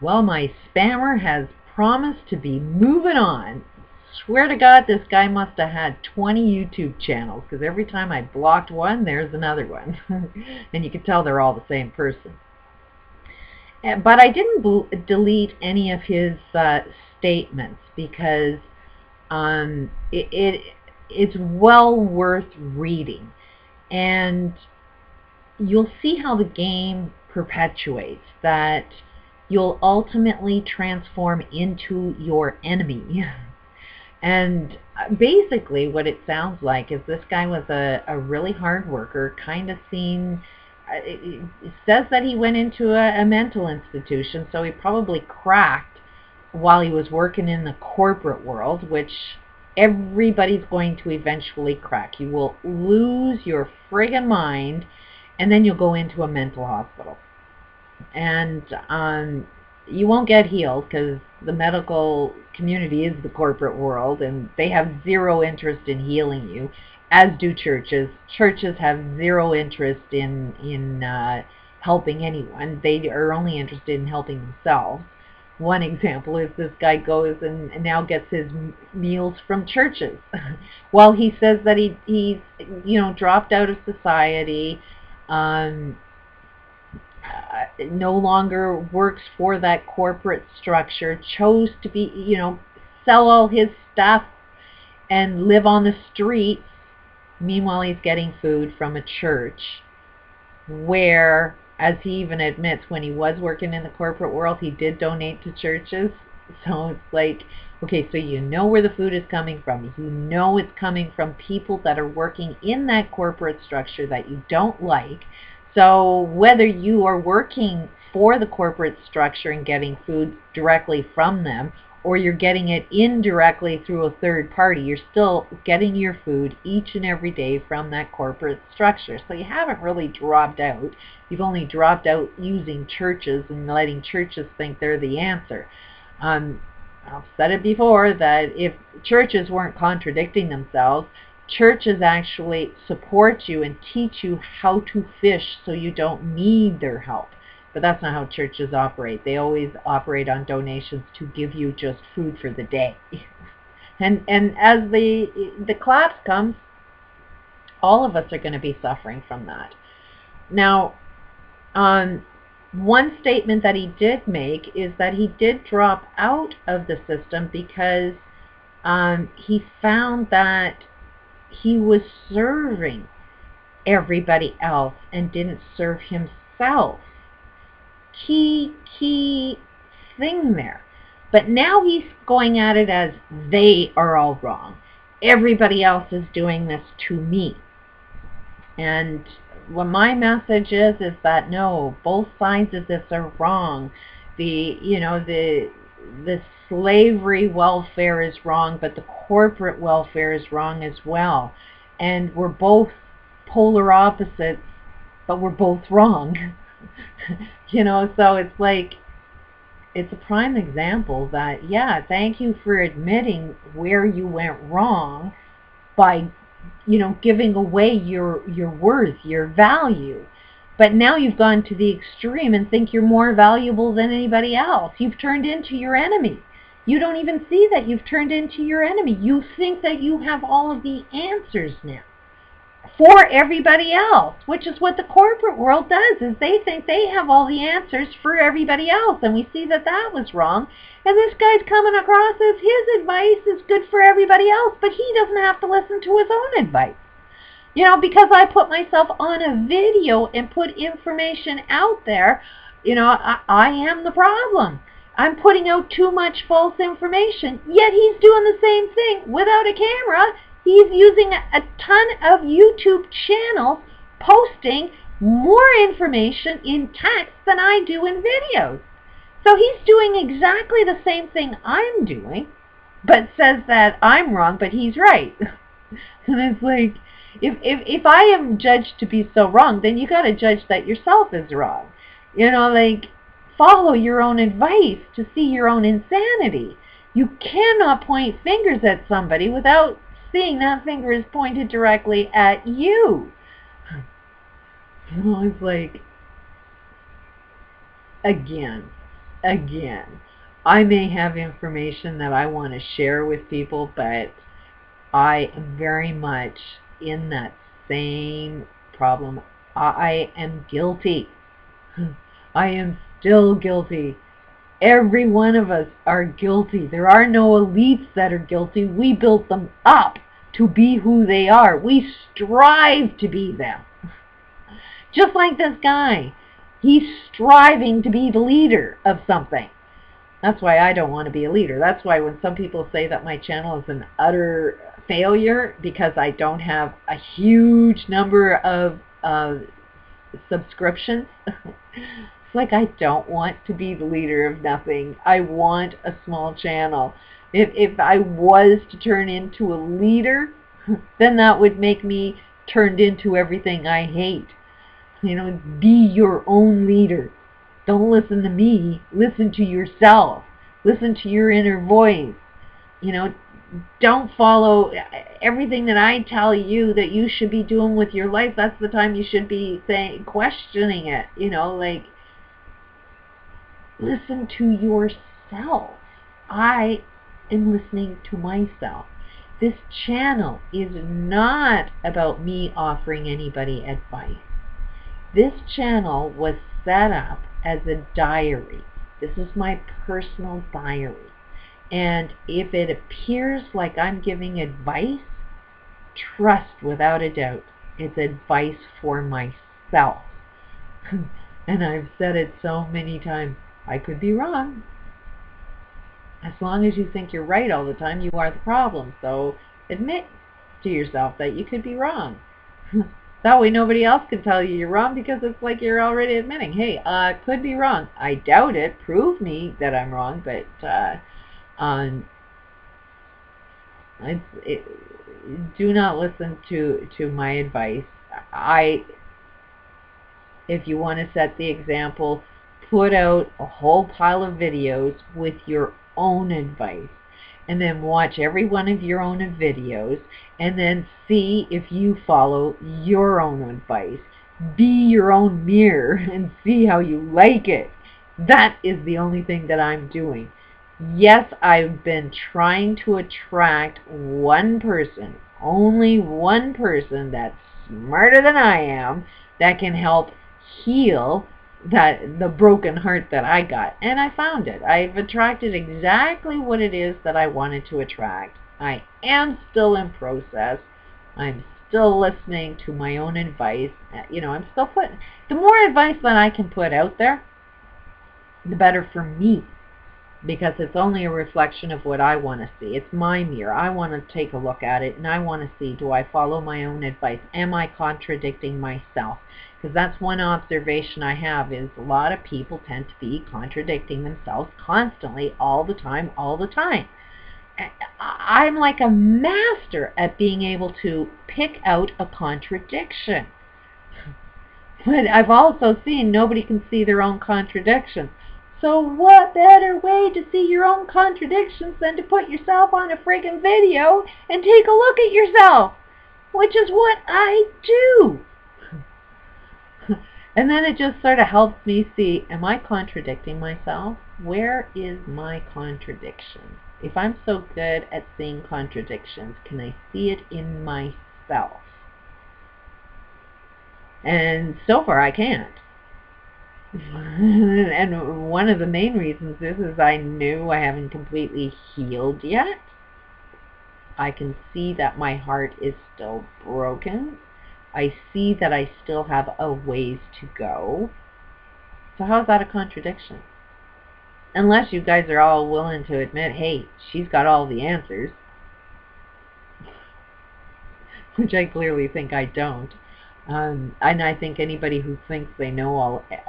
Well, my spammer has promised to be moving on. Swear to God, this guy must have had 20 YouTube channels, because every time I blocked one, there's another one. And you can tell they're all the same person. But I didn't delete any of his statements, because it's well worth reading. And you'll see how the game perpetuates that you'll ultimately transform into your enemy. And basically what it sounds like is this guy was a really hard worker, kind of seen, it says that he went into a mental institution, so he probably cracked while he was working in the corporate world, which everybody's going to eventually crack. You will lose your friggin' mind, and then you'll go into a mental hospital. And you won't get healed, because the medical community is the corporate world, and they have zero interest in healing you, as do churches. Churches have zero interest in helping anyone. They are only interested in helping themselves. One example is this guy goes and now gets his meals from churches. Well, he says that he's dropped out of society, no longer works for that corporate structure, chose to be, sell all his stuff and live on the streets. Meanwhile, he's getting food from a church where, as he even admits, when he was working in the corporate world, he did donate to churches. So it's like, okay, so you know where the food is coming from. You know it's coming from people that are working in that corporate structure that you don't like. So whether you are working for the corporate structure and getting food directly from them, or you're getting it indirectly through a third party, you're still getting your food each and every day from that corporate structure. So you haven't really dropped out. You've only dropped out using churches and letting churches think they're the answer. I've said it before that if churches weren't contradicting themselves, churches actually support you and teach you how to fish so you don't need their help. But that's not how churches operate. They always operate on donations to give you just food for the day. And as the collapse comes, all of us are going to be suffering from that. Now, one statement that he did make is that he did drop out of the system because he found that he was serving everybody else and didn't serve himself. Key thing there. But now he's going at it as they are all wrong. Everybody else is doing this to me. And what my message is that no, both sides of this are wrong. The slavery welfare is wrong, but the corporate welfare is wrong as well. And we're both polar opposites, but we're both wrong. So it's like, it's a prime example that, yeah, thank you for admitting where you went wrong by, giving away your worth, your value. But now you've gone to the extreme and think you're more valuable than anybody else. You've turned into your enemy. You don't even see that you've turned into your enemy. You think that you have all of the answers now for everybody else, which is what the corporate world does, is they think they have all the answers for everybody else. And we see that that was wrong. And this guy's coming across as his advice is good for everybody else, but he doesn't have to listen to his own advice. Because I put myself on a video and put information out there, I am the problem. I'm putting out too much false information, yet he's doing the same thing without a camera. He's using a ton of YouTube channels, posting more information in text than I do in videos. So he's doing exactly the same thing I'm doing, but says that I'm wrong, but he's right. And it's like, if I am judged to be so wrong, then you got to judge that yourself is wrong. Follow your own advice to see your own insanity. You cannot point fingers at somebody without seeing that finger is pointed directly at you. It's like, again, again, I may have information that I want to share with people, but I am very much in that same problem. I am guilty. I am still guilty. Every one of us are guilty. There are no elites that are guilty. We built them up to be who they are. We strive to be them. Just like this guy. He's striving to be the leader of something. That's why I don't want to be a leader. That's why when some people say that my channel is an utter failure because I don't have a huge number of subscriptions, it's like I don't want to be the leader of nothing. I want a small channel. If I was to turn into a leader, then that would make me turned into everything I hate. You know, be your own leader. Don't listen to me. Listen to yourself. Listen to your inner voice. You know, don't follow everything that I tell you that you should be doing with your life. That's the time you should be questioning it. You know, like, listen to yourself. I am listening to myself. This channel is not about me offering anybody advice. This channel was set up as a diary. This is my personal diary. And if it appears like I'm giving advice, trust without a doubt, it's advice for myself. And I've said it so many times, I could be wrong. As long as you think you're right all the time, you are the problem. So admit to yourself that you could be wrong. That way nobody else can tell you you're wrong, because it's like you're already admitting, hey, I could be wrong. I doubt it. Prove me that I'm wrong, but do not listen to my advice. If you want to set the example, put out a whole pile of videos with your own advice, and then watch every one of your own videos, and then see if you follow your own advice. Be your own mirror and see how you like it. That is the only thing that I'm doing. Yes, I've been trying to attract one person, only one person that's smarter than I am, that can help heal the broken heart that I got. And I found it. I've attracted exactly what it is that I wanted to attract. I am still in process. I'm still listening to my own advice. You know, I'm still putting, the more advice that I can put out there, the better for me, because it's only a reflection of what I want to see. It's my mirror. I want to take a look at it, and I want to see, do I follow my own advice? Am I contradicting myself? Because that's one observation I have, is a lot of people tend to be contradicting themselves constantly, all the time, all the time. I'm like a master at being able to pick out a contradiction. But I've also seen nobody can see their own contradictions. So what better way to see your own contradictions than to put yourself on a friggin' video and take a look at yourself? Which is what I do. And then it just sort of helps me see, am I contradicting myself? Where is my contradiction? If I'm so good at seeing contradictions, can I see it in myself? And so far I can't. And one of the main reasons is I knew I haven't completely healed yet. I can see that my heart is still broken. I see that I still have a ways to go. So how is that a contradiction? Unless you guys are all willing to admit, hey, she's got all the answers. Which I clearly think I don't. And I think anybody who thinks they know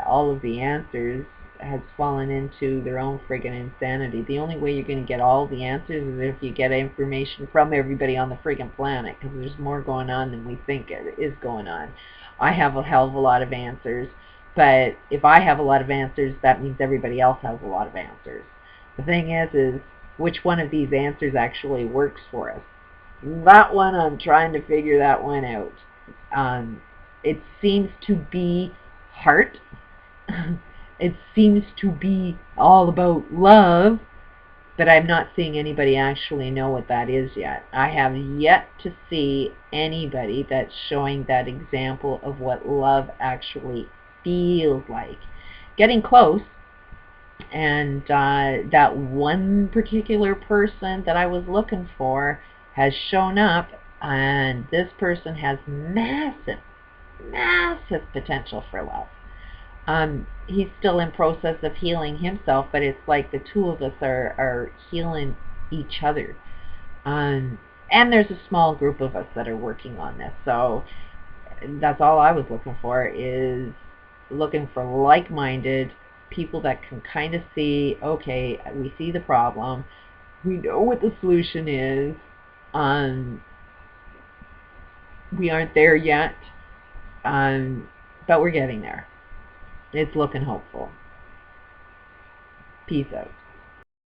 all of the answers has fallen into their own friggin' insanity. The only way you're going to get all the answers is if you get information from everybody on the friggin' planet, because there's more going on than we think it is going on. I have a hell of a lot of answers, but if I have a lot of answers, that means everybody else has a lot of answers. The thing is which one of these answers actually works for us? That one, I'm trying to figure that one out. It seems to be heart. It seems to be all about love, but I'm not seeing anybody actually know what that is yet. I have yet to see anybody that's showing that example of what love actually feels like. Getting close, and that one particular person that I was looking for has shown up, and this person has massive, massive potential for love. He's still in process of healing himself, but it's like the two of us are healing each other. And there's a small group of us that are working on this. So that's all I was looking for, is looking for like-minded people that can kind of see, okay, we see the problem, we know what the solution is, we aren't there yet, but we're getting there. It's looking hopeful. Peace out.